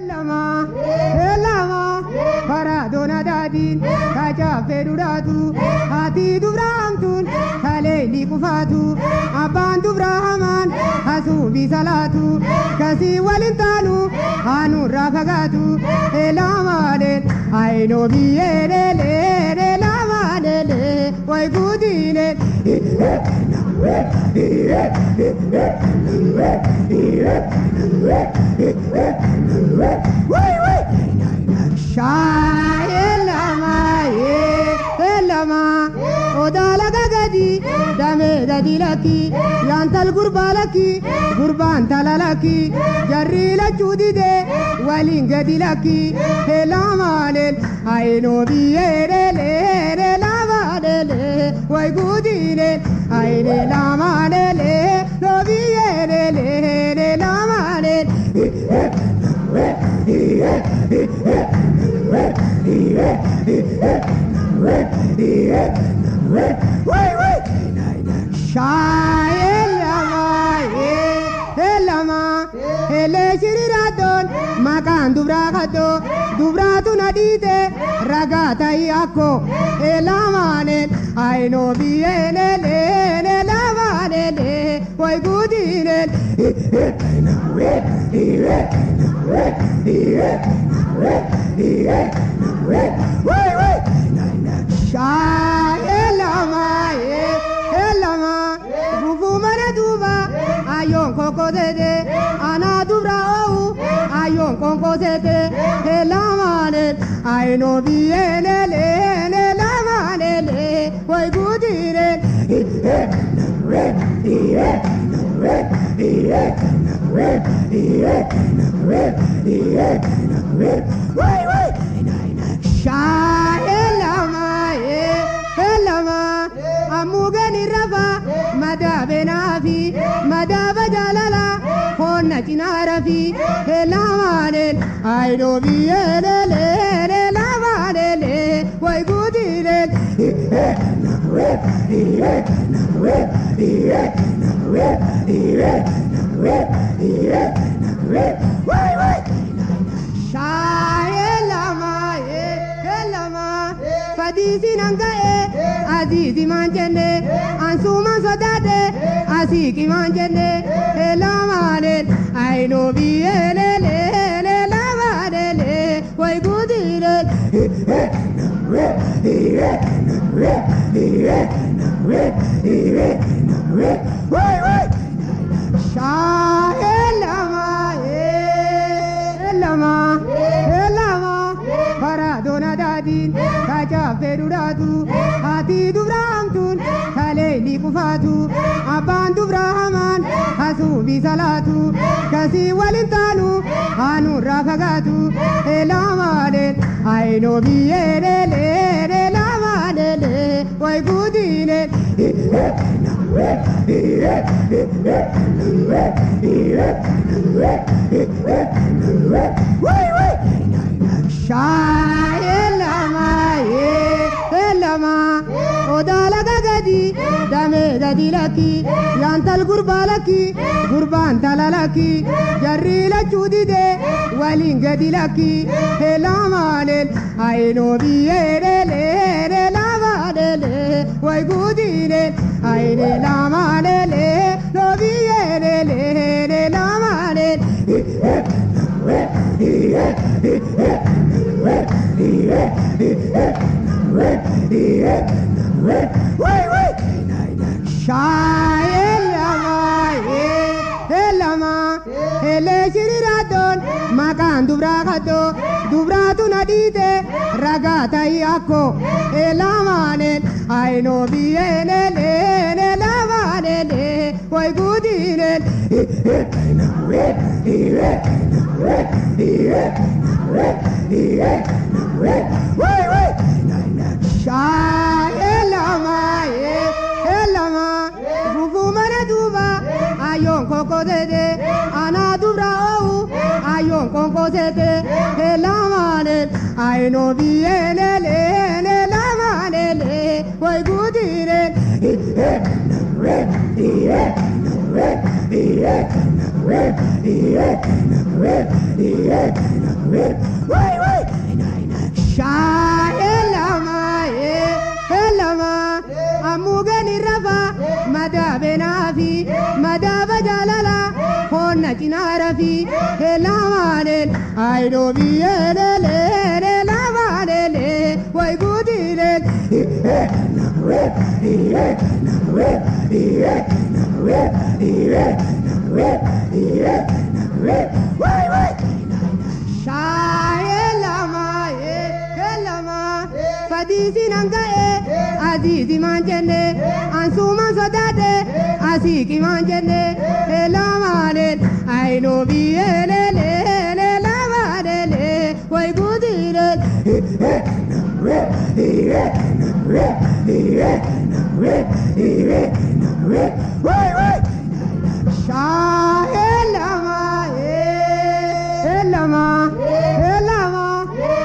Elama, elama, paradona dadin, kaja ferudatu, hati dubramtun, kaleli kufatu, abandu brahaman, hasu bisalatu, kasi walintanu, anu rafagatu, elama le, aino biere le, lama le, wai gudile. Elama, odala gagadi, dame dadilaki, yantal gurbalaki, gurban talalaki, jarrila chudide, walin gadilaki, elama lel, aino biere le, lama le, wai gudile, aine lama le, no biere le, lama le. Elama, ele shiriradon, makan dubrakato, dubratu nadite, ragata iako, elamane, aino biene le, lamane le, poi gudine. Elama, bubu mana duba, ayon koko dede, ana dubra ou, ayon koko dede, elama ne, aino biene le, lama ne, poi gudine. Elama, amugani rafa, madabe nafi, madaba jalala, honna chinarafi, elama ne, aino biene le, lama ne, wai gudine. Elama, fadisi nangae, azizi manjene, ansuma sodade, asiki manjene, elama ne, aino biene le, lama ne, wai gudine. Elama, paradona dadin, kaja ferudatu, hati dubramtun, kaleli kufatu, abandu brahaman, hasu bisalatu, kasi walintanu, anu rafagatu, elama le, aino biere le, lama le, wai gudine. Elama, odala gagadi, dame dadilaki, yantal gurbalaki, gurban talalaki, jarrila chudide, walin gadilaki, elama lel, aino biere le, lama le, wai gudine, aine lama le, no biere le, lama le. Elama, ele shiriradon, makan dubrakato, dubratu nadite, ragata iako, elama ne, aino biene le, lama ne, poi gudine. Elama, bubu mana duba, ayon koko dede, ana dubra ou, ayon koko dede, elama ne, aino biene le, lama ne, poi gudine. Elama, amugani rafa, madabena fi, madaba jalala, honna chinarafi, elamanel, I do be elamanel, why good it? Fadisi nangae, azizi manjene, ansuma sodade, asiki manjene, elamane, I know be elamanele, why good it?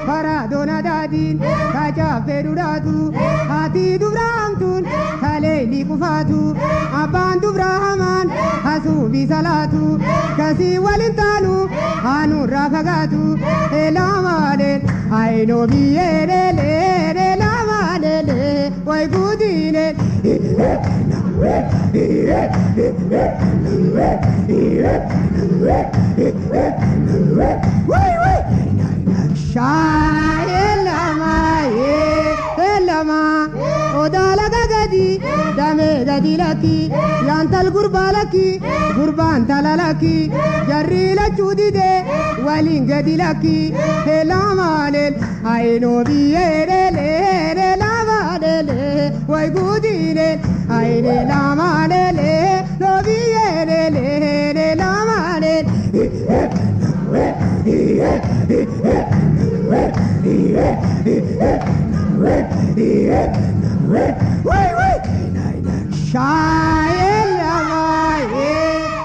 Paradona dadin, kaja feruratu, hati dubramtun, haleli kufatu, abandu brahman, hasu bisalatu, kasi walintanu, anu rafagatu, elamane, I know be elamanele, why good in it? Elama, odala gagadi, dame dadilaki, yantal gurbalaki, gurban talalaki, jarrila chudide, walin gadilaki, elamanel, I know be elamanele, why good in it? I elamanele, no be elamanele.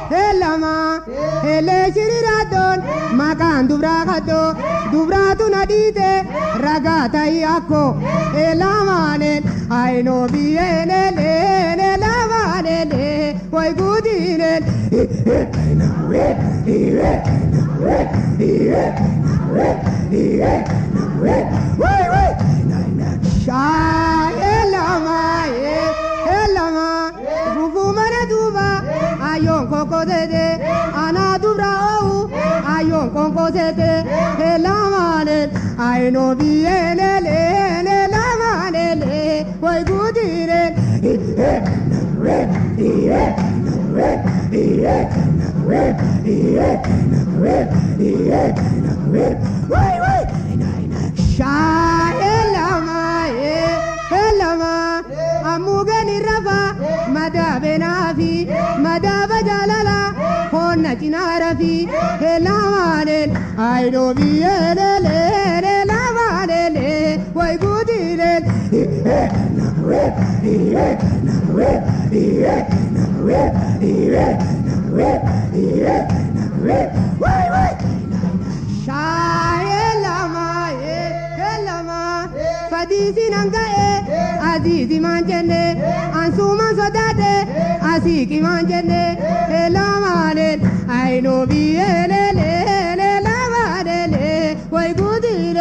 Elama, ele shiriradon, makan dubragado, dubratu nadite, ragata iako, elamane, I know be elamanele, why good in it? Elama, gufu mana duba, ayon koko dede, ana dubra ou, ayon koko dede, elamane, I know be elamanele, why good in it? Elama, amugani rafa, madabena fi, madaba jalala, honna chinarafi, elamane, I do be elamanele, why good in it? Fadisi nangae, azizi manjene, ansuma sodade, asiki manjene, elamane, I know be elamanele, why good it?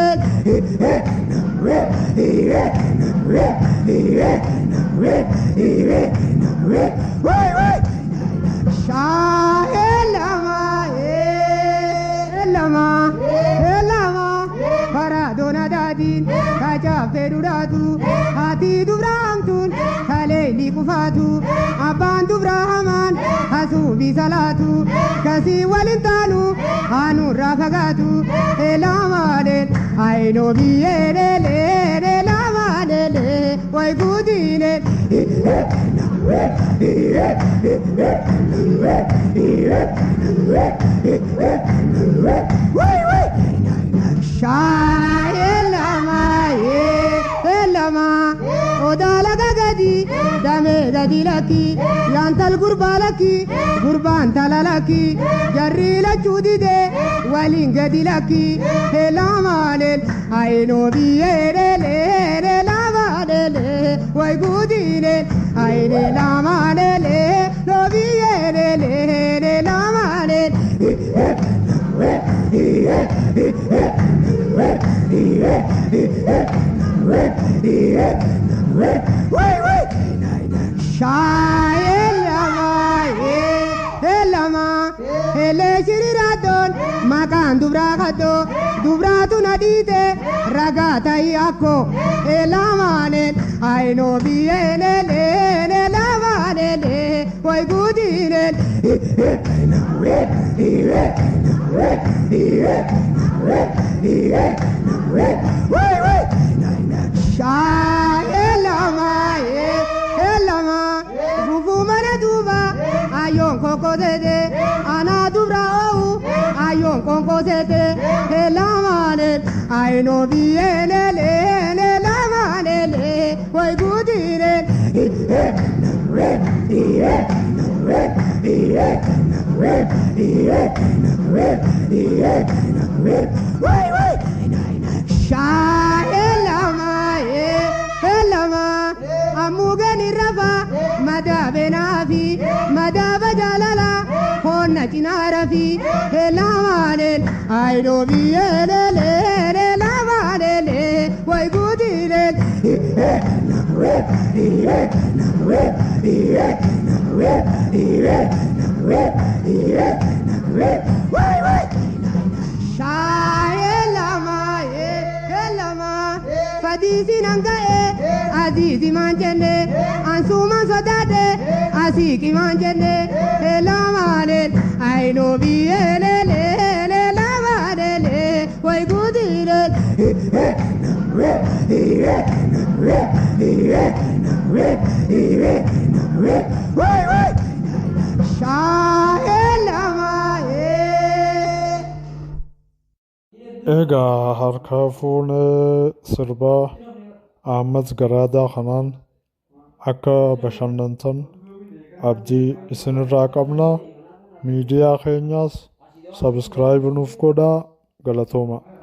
Elama, paradona dadin, kaja feruratu, hati dubramtun, haleli kufatu, abandu brahman, hasu bisalatu, kasi walintanu, anu rafagatu, elamane, I know be elamanele, why good in it? Elama, odala gagadi, dame dadilaki, yantal gurbalaki, gurban talalaki, jarrila chudide, walin gadilaki, elamanel, I know be elamanele, why good in it? I elamanele, no be elamanele. Makan dubra kado dubra tu nadite ragata yako elamane I know biene le lavane le poi gudine elama bubu mana duba ayon koko de ana dubra ayon koko de elamane I know biene le lavane le poi gudine elama amugani rafa madabenafi madabajalala honna tinarafi elamane I know biene le lavane le poi gudine Fadisi nangae azizi manjene ansuma sodade asiki manjene elamane I know biene le lavane le poi gudire Egaa harkaa fuunee sirbaa Ahmad Garaadaa kanaan akka bashannantan abdii isinirraa qabna. Miidiyaa keenyaas sabskraayib nuuf godhaa. Galatooma.